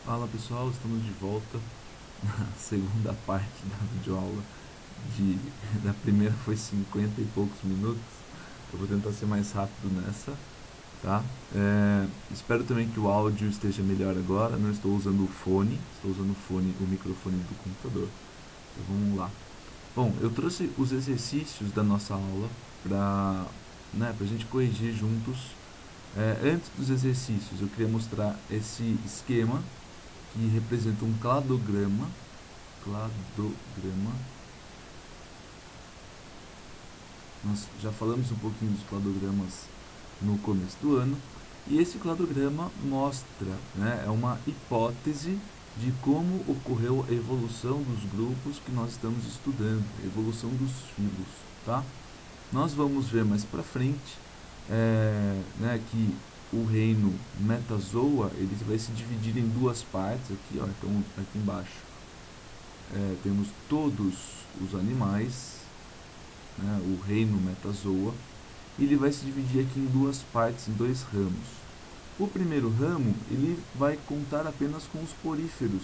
Fala pessoal, estamos de volta na segunda parte da videoaula. De, da primeira foi 50 e poucos minutos. Eu vou tentar ser mais rápido nessa, tá? Espero também que o áudio esteja melhor agora. Não estou usando o fone, estou usando o microfone do computador. Então vamos lá. Bom, eu trouxe os exercícios da nossa aula para a gente corrigir juntos. Antes dos exercícios, eu queria mostrar esse esquema que representa um cladograma. Nós já falamos um pouquinho dos cladogramas no começo do ano, e esse cladograma mostra, é uma hipótese de como ocorreu a evolução dos grupos que nós estamos estudando, a evolução dos filos, tá? Nós vamos ver mais para frente que o reino Metazoa ele vai se dividir em duas partes aqui, ó, então aqui embaixo temos todos os animais, o reino Metazoa, e ele vai se dividir aqui em duas partes, em dois ramos. O primeiro ramo ele vai contar apenas com os poríferos.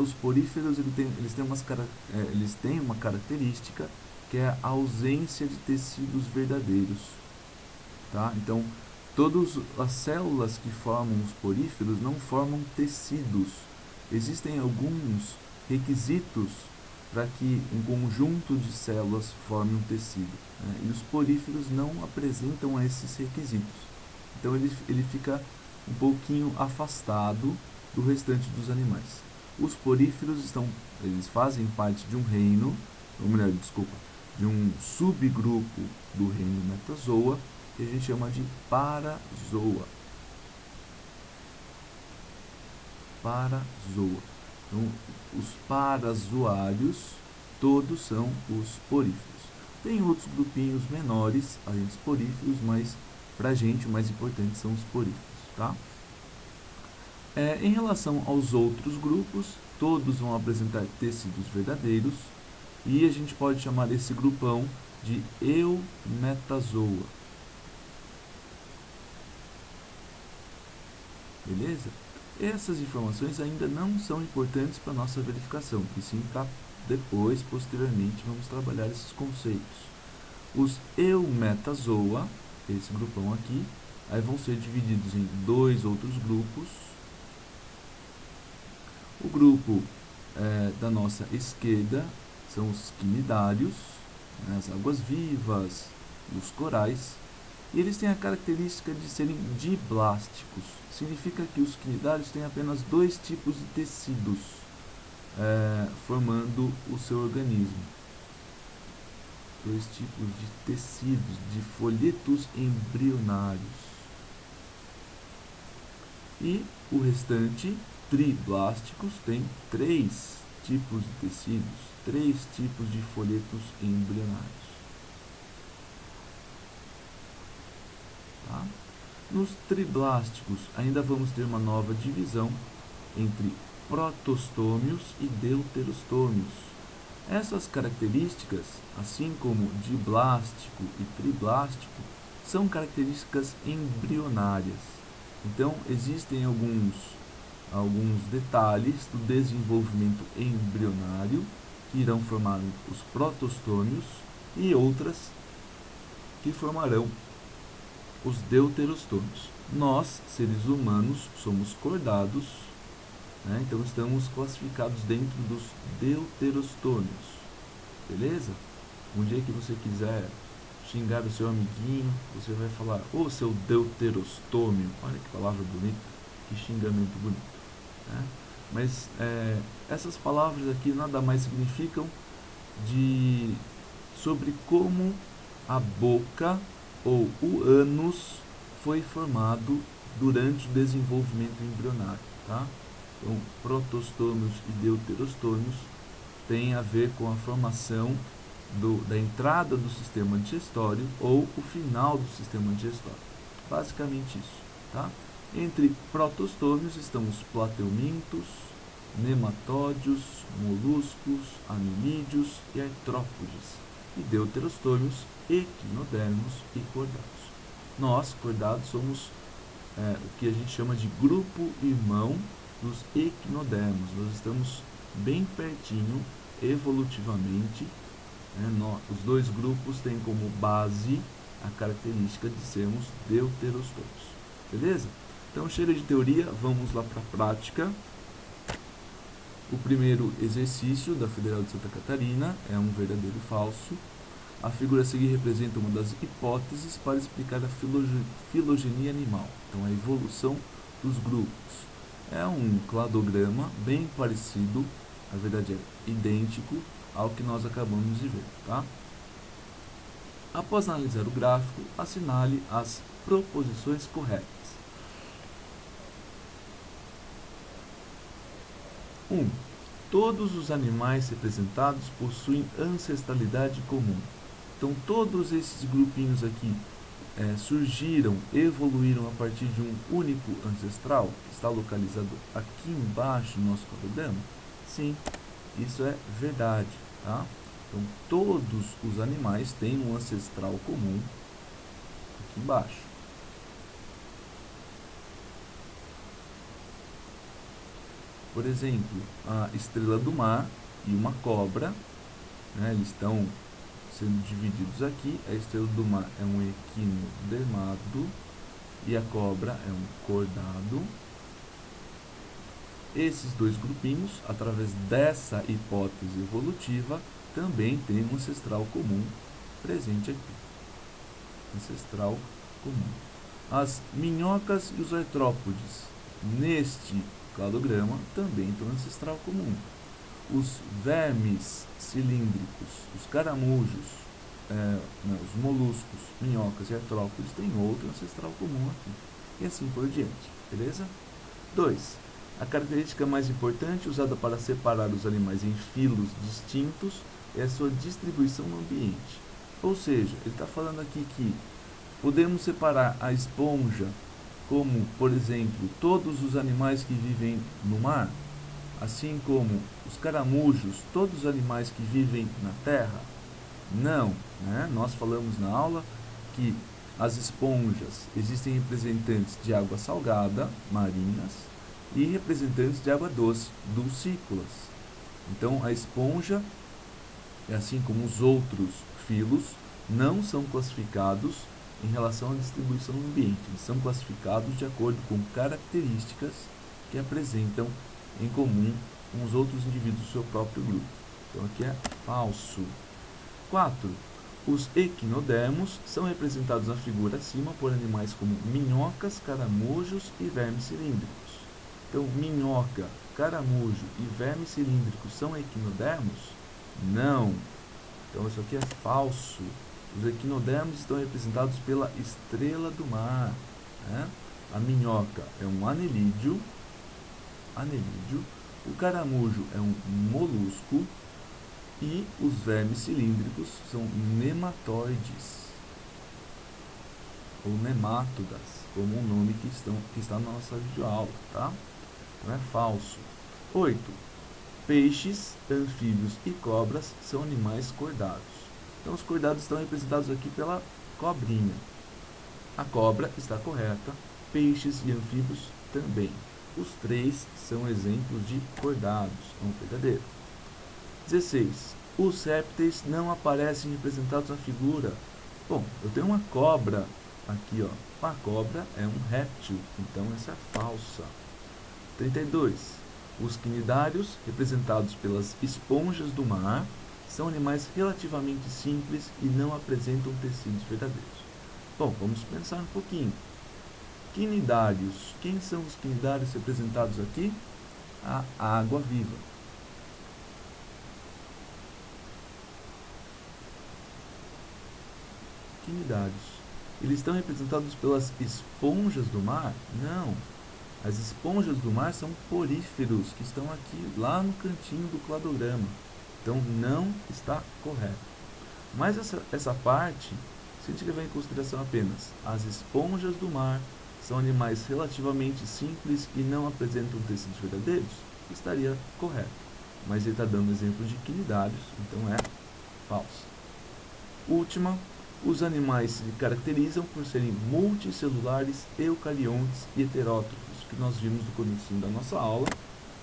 Os poríferos eles têm uma característica que é a ausência de tecidos verdadeiros. Tá? Então, todas as células que formam os poríferos não formam tecidos. Existem alguns requisitos para que um conjunto de células forme um tecido. E os poríferos não apresentam esses requisitos. Então ele fica um pouquinho afastado do restante dos animais. Os poríferos eles fazem parte de um reino, ou melhor, desculpa, de um subgrupo do reino Metazoa, que a gente chama de parazoa. Parazoa. Então, os parazoários, todos são os poríferos. Tem outros grupinhos menores, além dos poríferos, mas pra gente o mais importante são os poríferos, tá? Em relação aos outros grupos, todos vão apresentar tecidos verdadeiros, e a gente pode chamar esse grupão de eumetazoa. Beleza? Essas informações ainda não são importantes para a nossa verificação, e sim para depois, posteriormente, vamos trabalhar esses conceitos. Os eumetazoa, esse grupão aqui, aí vão ser divididos em dois outros grupos. O grupo da nossa esquerda são os quinidários, as águas-vivas, os corais, e eles têm a característica de serem diblásticos. Significa que os quinidários têm apenas dois tipos de tecidos formando o seu organismo. Dois tipos de tecidos, de folhetos embrionários. E o restante, triblásticos, tem três tipos de tecidos, três tipos de folhetos embrionários. Tá? Nos triblásticos, ainda vamos ter uma nova divisão entre protostômios e deuterostômios. Essas características, assim como diblástico e triblástico, são características embrionárias. Então, existem alguns detalhes do desenvolvimento embrionário que irão formar os protostômios e outras que formarão os deuterostômios. Nós, seres humanos, somos cordados, então estamos classificados dentro dos deuterostômios. Beleza? Um dia que você quiser xingar o seu amiguinho, você vai falar, ô seu deuterostômio. Olha que palavra bonita, que xingamento bonito. Mas essas palavras aqui nada mais significam sobre como a boca ou o ânus foi formado durante o desenvolvimento embrionário, tá? Então, protostômios e deuterostômios têm a ver com a formação da entrada do sistema digestório ou o final do sistema digestório. Basicamente isso, tá? Entre protostômios estão os plateumintos, nematódios, moluscos, anelídeos e artrópodes, e deuterostômios, equinodermos e cordados. Nós, cordados, somos o que a gente chama de grupo irmão dos equinodermos. Nós estamos bem pertinho, evolutivamente, né? Os dois grupos têm como base a característica de sermos deuterostômicos. Beleza? Então, chega de teoria, vamos lá para a prática. O primeiro exercício da Federal de Santa Catarina é um verdadeiro e falso. A figura a seguir representa uma das hipóteses para explicar a filogenia animal, então a evolução dos grupos. É um cladograma bem parecido, na verdade é idêntico ao que nós acabamos de ver, tá? Após analisar o gráfico, assinale as proposições corretas. 1. Todos os animais representados possuem ancestralidade comum. Então, todos esses grupinhos aqui surgiram, evoluíram a partir de um único ancestral, que está localizado aqui embaixo no nosso cladograma? Sim, isso é verdade, tá? Então, todos os animais têm um ancestral comum aqui embaixo. Por exemplo, a estrela do mar e uma cobra, né, eles estão sendo divididos aqui. A estrela do mar é um equinodermado e a cobra é um cordado. Esses dois grupinhos, através dessa hipótese evolutiva, também têm um ancestral comum presente aqui. Ancestral comum. As minhocas e os artrópodes, neste cladograma, também têm um ancestral comum. Os vermes cilíndricos, os caramujos, os moluscos, minhocas e artrópodes têm outro ancestral comum aqui. E assim por diante, beleza? 2. A característica mais importante usada para separar os animais em filos distintos é a sua distribuição no ambiente. Ou seja, ele está falando aqui que podemos separar a esponja como, por exemplo, todos os animais que vivem no mar, assim como os caramujos, todos os animais que vivem na terra? Não, né? Nós falamos na aula que as esponjas existem representantes de água salgada, marinas, e representantes de água doce, dulcícolas. Então, a esponja, assim como os outros filos, não são classificados em relação à distribuição no ambiente. Eles são classificados de acordo com características que apresentam em comum com os outros indivíduos do seu próprio grupo. Então, aqui é falso. 4. Os equinodermos são representados na figura acima por animais como minhocas, caramujos e vermes cilíndricos. Então, minhoca, caramujo e vermes cilíndricos são equinodermos? Não. Então, isso aqui é falso. Os equinodermos estão representados pela estrela do mar, né? A minhoca é um anelídeo, o caramujo é um molusco e os vermes cilíndricos são nematóides, ou nemátodas, como o nome que está na nossa videoaula, tá? Então é falso. 8. Peixes, anfíbios e cobras são animais cordados. Então os cordados estão representados aqui pela cobrinha. A cobra está correta, peixes e anfíbios também. Os três são exemplos de cordados, é um verdadeiro. 16. Os répteis não aparecem representados na figura. Bom, eu tenho uma cobra aqui, ó. A cobra é um réptil, então essa é falsa. 32. Os quinidários, representados pelas esponjas do mar, são animais relativamente simples e não apresentam tecidos verdadeiros. Bom, vamos pensar um pouquinho. Quinidários. Quem são os quinidários representados aqui? A água-viva. Quinidários. Eles estão representados pelas esponjas do mar? Não. As esponjas do mar são poríferos, que estão aqui, lá no cantinho do cladograma. Então, não está correto. Mas essa parte, se a gente levar em consideração apenas as esponjas do mar são animais relativamente simples e não apresentam tecidos verdadeiros, estaria correto. Mas ele está dando exemplo de quinidários, então é falso. Última. Os animais se caracterizam por serem multicelulares, eucariontes e heterótrofos. que nós vimos no começo da nossa aula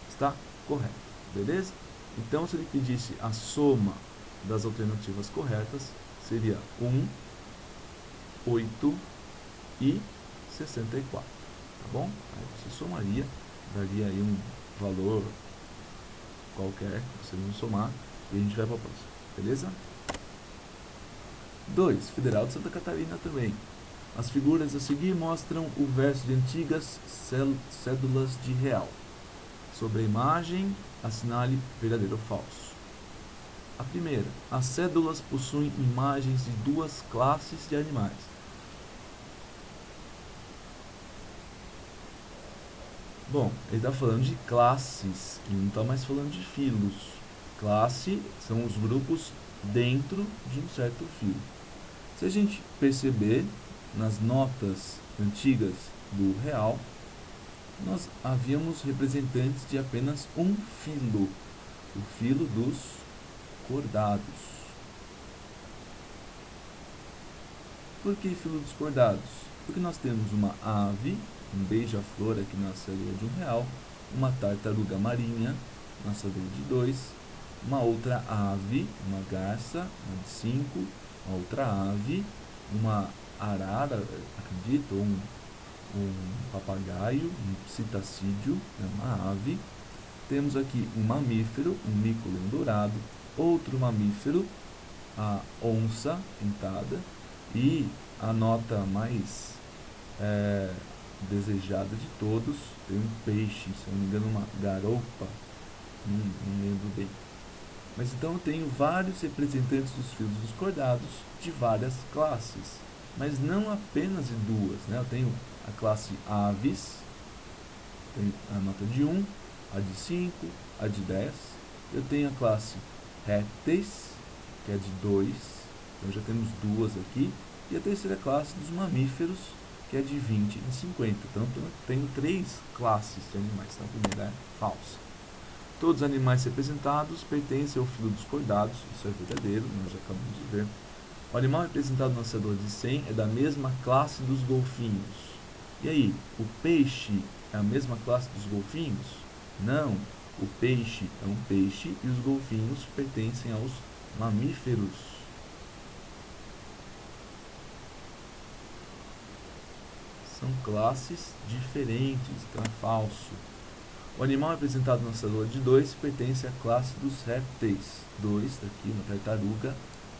está correto, beleza? Então, se ele pedisse a soma das alternativas corretas, seria 1, 8 e 64, tá bom? Aí você somaria, daria aí um valor qualquer, você não somar, e a gente vai para a próxima, beleza? 2. Federal de Santa Catarina também. As figuras a seguir mostram o verso de antigas cédulas de real. Sobre a imagem, assinale verdadeiro ou falso. A primeira, as cédulas possuem imagens de duas classes de animais. Bom, ele está falando de classes, ele não está mais falando de filos. Classe são os grupos dentro de um certo filo. Se a gente perceber nas notas antigas do real, nós havíamos representantes de apenas um filo, o filo dos cordados. Por que filo dos cordados? Porque nós temos uma ave, um beija-flor aqui na cédula de R$1, uma tartaruga marinha na cédula de 2, uma outra ave, uma garça, na de 5, uma outra ave, uma arara, acredito, um papagaio, um citacídeo, uma ave. Temos aqui um mamífero, um mico-leão dourado, outro mamífero, a onça pintada, e a nota mais desejada de todos, tem um peixe, se não me engano uma garoupa, não lembro bem. Mas então eu tenho vários representantes dos filos dos cordados de várias classes, mas não apenas de duas, né? Eu tenho a classe aves, tem a nota de 1, a de 5, a de 10. Eu tenho a classe répteis, que é de 2, então já temos duas aqui. E a terceira classe dos mamíferos, que é de 20 e 50. Então eu tenho 3 classes de animais. Então a primeira é falsa. Todos os animais representados pertencem ao filo dos cordados, isso é verdadeiro, nós já acabamos de ver. O animal representado na cédula de 100 é da mesma classe dos golfinhos. E aí, o peixe é a mesma classe dos golfinhos? Não, o peixe é um peixe e os golfinhos pertencem aos mamíferos. São classes diferentes, então é falso. O animal representado na cédula de 2 pertence à classe dos répteis. 2, está aqui, uma tartaruga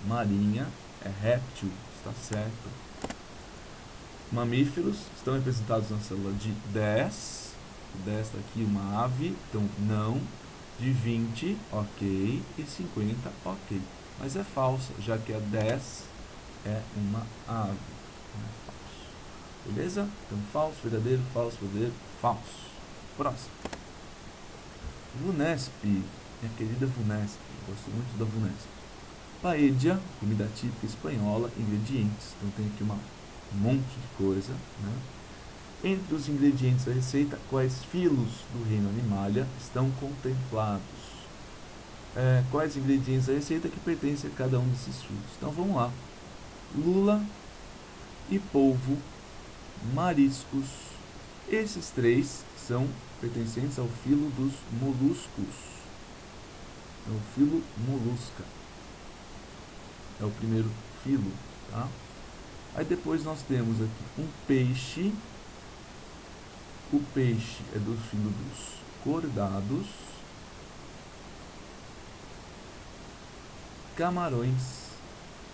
marinha, é réptil, está certo. Mamíferos estão representados na célula de 10. 10 está aqui, uma ave, então não. De 20, ok. E 50, ok. Mas é falso, já que a 10 é uma ave. É falso. Beleza? Então falso, verdadeiro, falso. Próximo. VUNESP, minha querida VUNESP, gosto muito da VUNESP. Paella, comida típica espanhola, ingredientes. Então tem aqui um monte de coisa, né? Entre os ingredientes da receita, quais filos do reino Animalia estão contemplados? Quais ingredientes da receita que pertencem a cada um desses filos? Então vamos lá. Lula e polvo, mariscos. Esses 3 são pertencentes ao filo dos moluscos. É o filo molusca. É o primeiro filo, tá? Aí depois nós temos aqui um peixe. O peixe é do filo dos cordados. Camarões.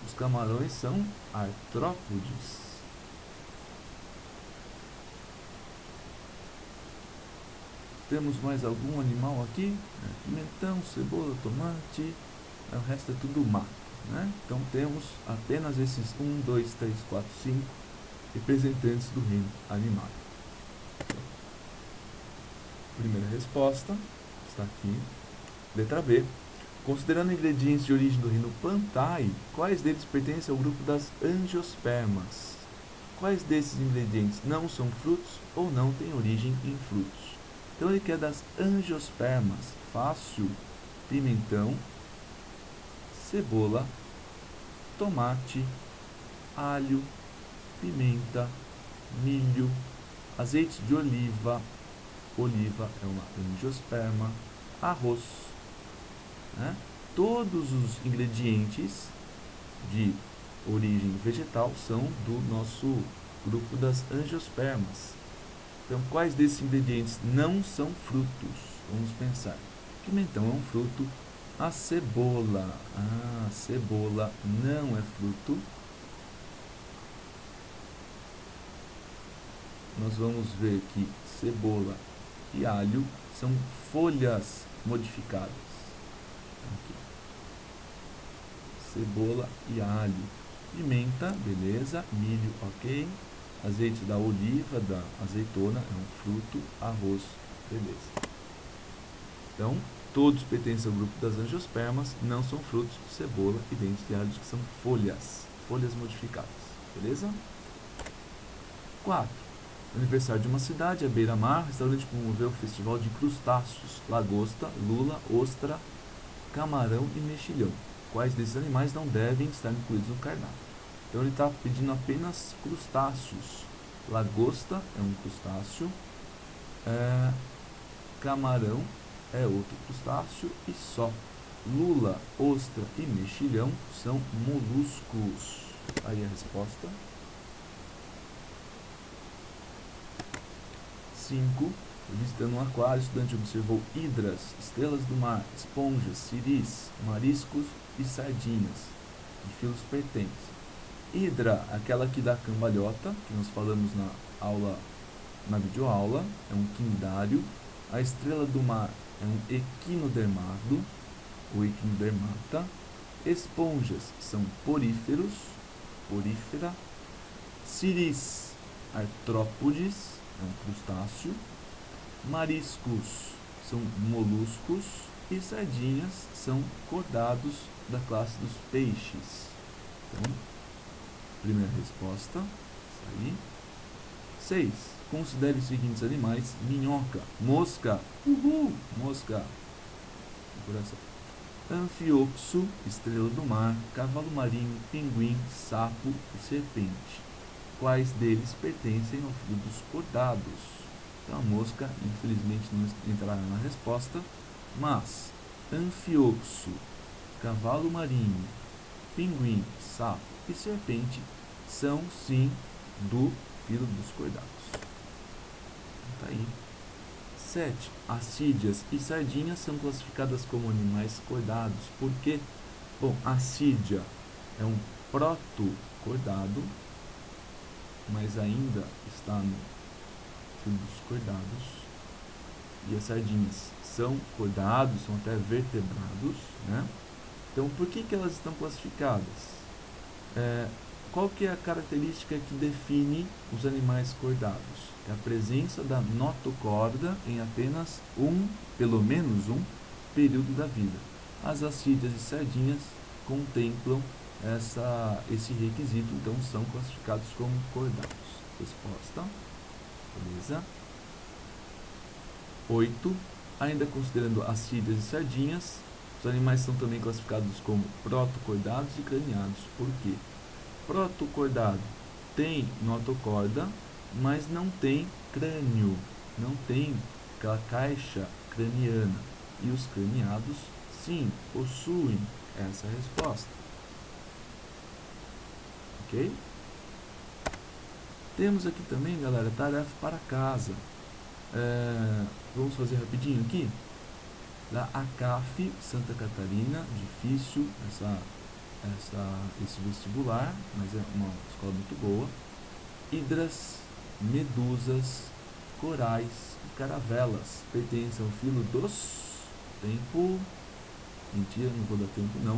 Os camarões são artrópodes. Temos mais algum animal aqui? Pimentão, cebola, tomate. O resto é tudo mato, né? Então temos apenas esses 1, 2, 3, 4, 5 representantes do reino animal. Primeira resposta está aqui. Letra B. Considerando ingredientes de origem do reino Pantai, quais deles pertencem ao grupo das angiospermas? Quais desses ingredientes não são frutos ou não têm origem em frutos? Então ele quer das angiospermas. Fácil. Pimentão, cebola, tomate, alho, pimenta, milho, azeite de oliva, oliva é uma angiosperma, arroz, né? Todos os ingredientes de origem vegetal são do nosso grupo das angiospermas. Então, quais desses ingredientes não são frutos? Vamos pensar. Pimentão é um fruto. A cebola. A cebola não é fruto. Nós vamos ver que cebola e alho são folhas modificadas. Aqui. Cebola e alho. Pimenta, beleza. Milho, ok. Azeite da oliva, da azeitona, é um fruto. Arroz, beleza. Então, todos pertencem ao grupo das angiospermas, não são frutos. Cebola e dentes de alho, que são folhas modificadas, beleza? 4. Aniversário de uma cidade, a beira-mar, restaurante promoveu o festival de crustáceos, lagosta, lula, ostra, camarão e mexilhão. Quais desses animais não devem estar incluídos no cardápio? Então ele está pedindo apenas crustáceos. Lagosta é um crustáceo, camarão é outro crustáceo e só. Lula, ostra e mexilhão são moluscos. Aí a resposta. 5. Visitando um aquário, o estudante observou hidras, estrelas do mar, esponjas, siris, mariscos e sardinhas. Que filos pertence? Hidra, aquela que dá cambalhota, que nós falamos na videoaula, é um quinidário. A estrela do mar é um equinodermado, ou equinodermata. Esponjas são poríferos, porífera. Siris, artrópodes, é um crustáceo. Mariscos são moluscos. E sardinhas são cordados da classe dos peixes. Então, primeira resposta, isso aí. 6. Considere os seguintes animais: minhoca, mosca, mosca, coração. Anfioxo, estrela do mar, cavalo marinho, pinguim, sapo e serpente. Quais deles pertencem ao filo dos cordados? Então a mosca, infelizmente, não entrará na resposta, mas anfioxo, cavalo marinho, pinguim, sapo e serpente são sim do filo dos cordados. Tá aí. 7. Assídeas e sardinhas são classificadas como animais cordados. Por quê? Bom, a assídea é um proto-cordado, mas ainda está no filo dos cordados. E as sardinhas são cordados, são até vertebrados, né? Então, por que elas estão classificadas? Qual que é a característica que define os animais cordados? É a presença da notocorda em apenas pelo menos um período da vida. As assídeas e sardinhas contemplam esse requisito, então são classificados como cordados. Resposta. Beleza? 8. Ainda considerando assídeas e sardinhas, os animais são também classificados como protocordados e craniados. Por quê? Protocordado tem notocorda, mas não tem crânio, não tem aquela caixa craniana. E os craniados, sim, possuem essa resposta. Ok? Temos aqui também, galera, tarefa para casa. Vamos fazer rapidinho aqui. Da ACAF Santa Catarina, difícil esse vestibular, mas é uma escola muito boa. Hidras, medusas, corais e caravelas pertencem ao filo dos... Tempo... Mentira, não vou dar tempo não.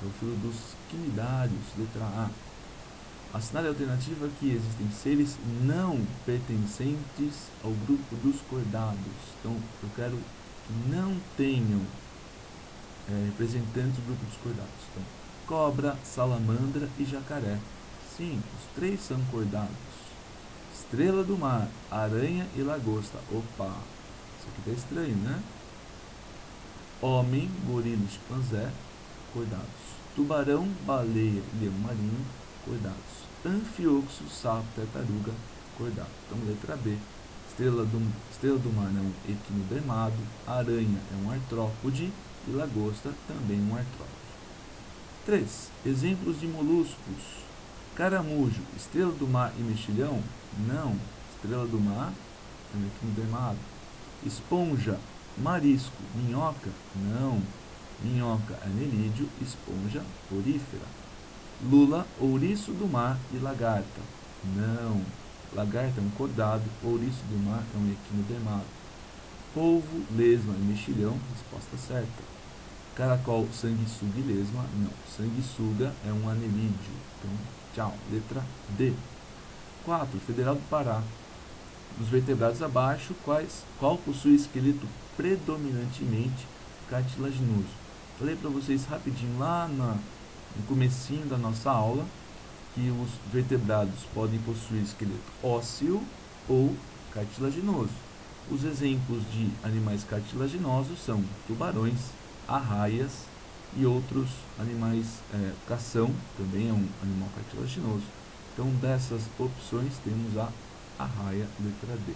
É o filo dos quinidários, letra A. Assinale a alternativa que existem seres não pertencentes ao grupo dos cordados. Então, eu quero que não tenham representantes do grupo dos cordados. Então, cobra, salamandra e jacaré. Sim, os 3 são cordados. Estrela do mar, aranha e lagosta. Opa, isso aqui tá estranho, né? Homem, gorila e chimpanzé, cordados. Tubarão, baleia e leão marinho, cordados. Anfioxo, sapo, tartaruga, cordados. Então, letra B. Estrela do mar é um equinodermado, aranha é um artrópode e lagosta também um artrópode. 3. Exemplos de moluscos. Caramujo, estrela do mar e mexilhão? Não. Estrela do mar é um equinodermado. Esponja, marisco, minhoca? Não. Minhoca, anelídeo, esponja, porífera. Lula, ouriço do mar e lagarta? Não. Lagarta é um cordado, ouriço do mar é um equinodermado. Polvo, lesma e mexilhão? Resposta certa. Caracol, sanguessuga e lesma? Não. Sanguessuga é um anelídeo. Então, tchau. Letra D. 4. Federal do Pará. Dos vertebrados abaixo, qual possui esqueleto predominantemente cartilaginoso? Falei para vocês rapidinho lá no comecinho da nossa aula que os vertebrados podem possuir esqueleto ósseo ou cartilaginoso. Os exemplos de animais cartilaginosos são tubarões, arraias e outros animais. Cação também é um animal cartilaginoso. Então, dessas opções, temos a arraia, letra D.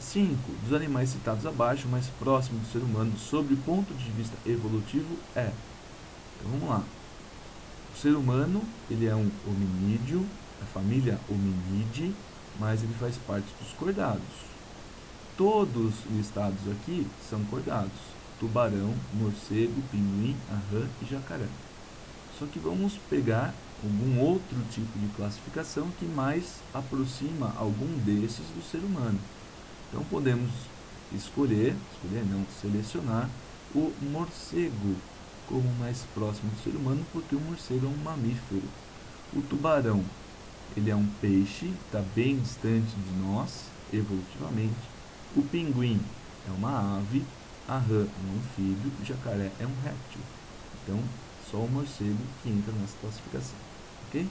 5. Dos animais citados abaixo, o mais próximo do ser humano, sob o ponto de vista evolutivo, é. Então, vamos lá. O ser humano, ele é um hominídeo, a família Hominidae, mas ele faz parte dos cordados. Todos listados aqui são cordados: tubarão, morcego, pinguim, rã e jacaré. Só que vamos pegar algum outro tipo de classificação que mais aproxima algum desses do ser humano. Então podemos selecionar o morcego como mais próximo do ser humano, porque o morcego é um mamífero. O tubarão, ele é um peixe, está bem distante de nós, evolutivamente. O pinguim é uma ave, a rã é um anfíbio, o jacaré é um réptil. Então, só o morcego que entra nessa classificação, ok?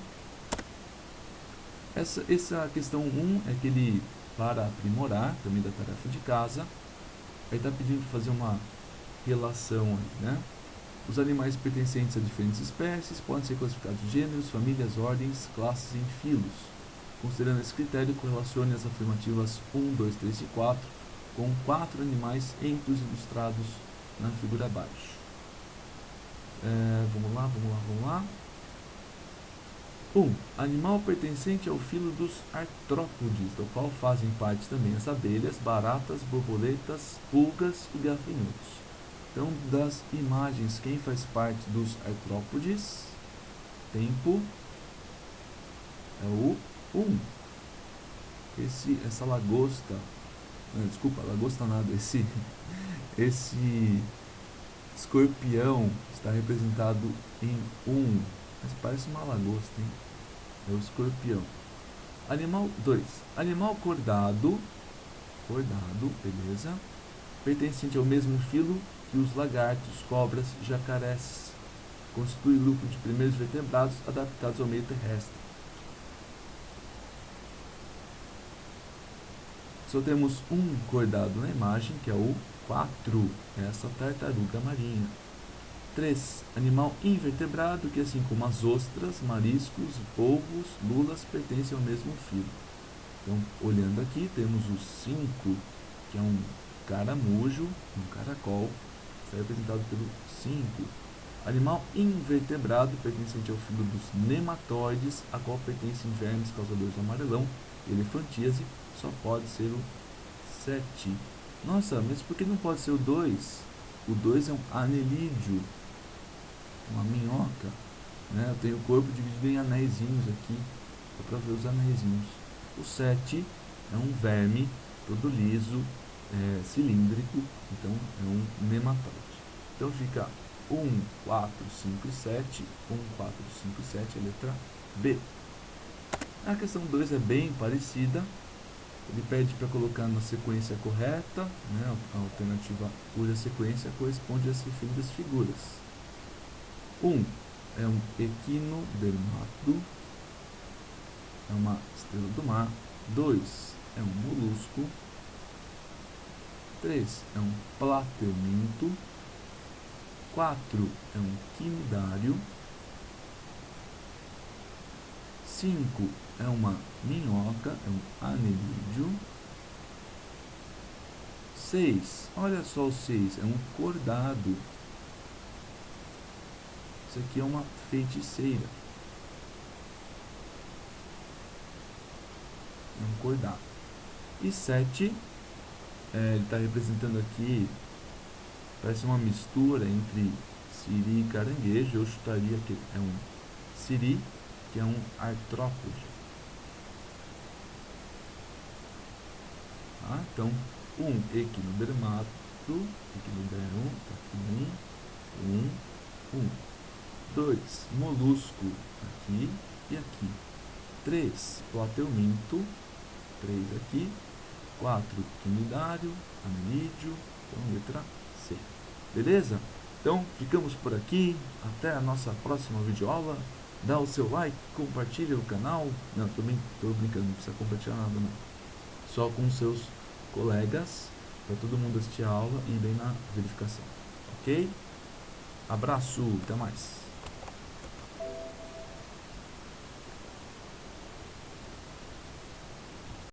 Essa questão 1 é aquele para aprimorar, também da tarefa de casa. Aí está pedindo para fazer uma relação aí, né? Os animais pertencentes a diferentes espécies podem ser classificados em gêneros, famílias, ordens, classes e em filos. Considerando esse critério, correlacione as afirmativas 1, 2, 3 e 4 com 4 animais entre os ilustrados na figura abaixo. Vamos lá. 1. Animal pertencente ao filo dos artrópodes, do qual fazem parte também as abelhas, baratas, borboletas, pulgas e gafanhotos. Então, das imagens, quem faz parte dos artrópodes? Tempo é o 1. Essa lagosta, lagosta nada, esse escorpião está representado em 1, mas parece uma lagosta, hein? É o escorpião. Animal 2. Animal cordado, beleza, pertencente ao mesmo filo que os lagartos, cobras, jacarés. Constitui grupo de primeiros vertebrados adaptados ao meio terrestre. Só temos um cordado na imagem, que é o 4, essa tartaruga marinha. 3. Animal invertebrado, que assim como as ostras, mariscos, polvos, lulas, pertencem ao mesmo filo. Então, olhando aqui, temos o 5, que é um caramujo, um caracol, está representado pelo 5. Animal invertebrado, pertencente ao filo dos nematóides, a qual pertencem vermes causadores do amarelão, elefantíase, só pode ser o 7. Nossa, mas por que não pode ser o 2? O 2 é um anelídeo, uma minhoca, né? Eu tenho o corpo dividido em anéisinhos aqui, só para ver os anéisinhos. O 7 é um verme, todo liso, cilíndrico, então é um nematóide. Então fica 1, 4, 5 e 7, 1, 4, 5 e 7, a letra B. A questão 2 é bem parecida. Ele pede para colocar na sequência correta, né? A alternativa cuja sequência corresponde às referidas figuras. 1 é um equinodermato, é uma estrela do mar. 2 é um molusco. 3 é um plateuminto. 4 é um quinidário. 5 é uma minhoca, é um anelídeo. 6. Olha só o 6. É um cordado. Isso aqui é uma feiticeira. É um cordado. E 7, ele está representando aqui, parece uma mistura entre siri e caranguejo. Eu chutaria que é um siri, que é um artrópode. Tá? Então, equinodermato, equinodermo, tá aqui, 2, molusco, aqui e aqui. 3, plateuminto, 3 aqui. 4, quinidário, amelídeo, então letra C. Beleza? Então, ficamos por aqui. Até a nossa próxima videoaula. Dá o seu like, compartilha o canal. Não, também estou brincando, não precisa compartilhar nada não. Só com seus colegas, para todo mundo assistir a aula e ir bem na verificação. Ok? Abraço, até mais.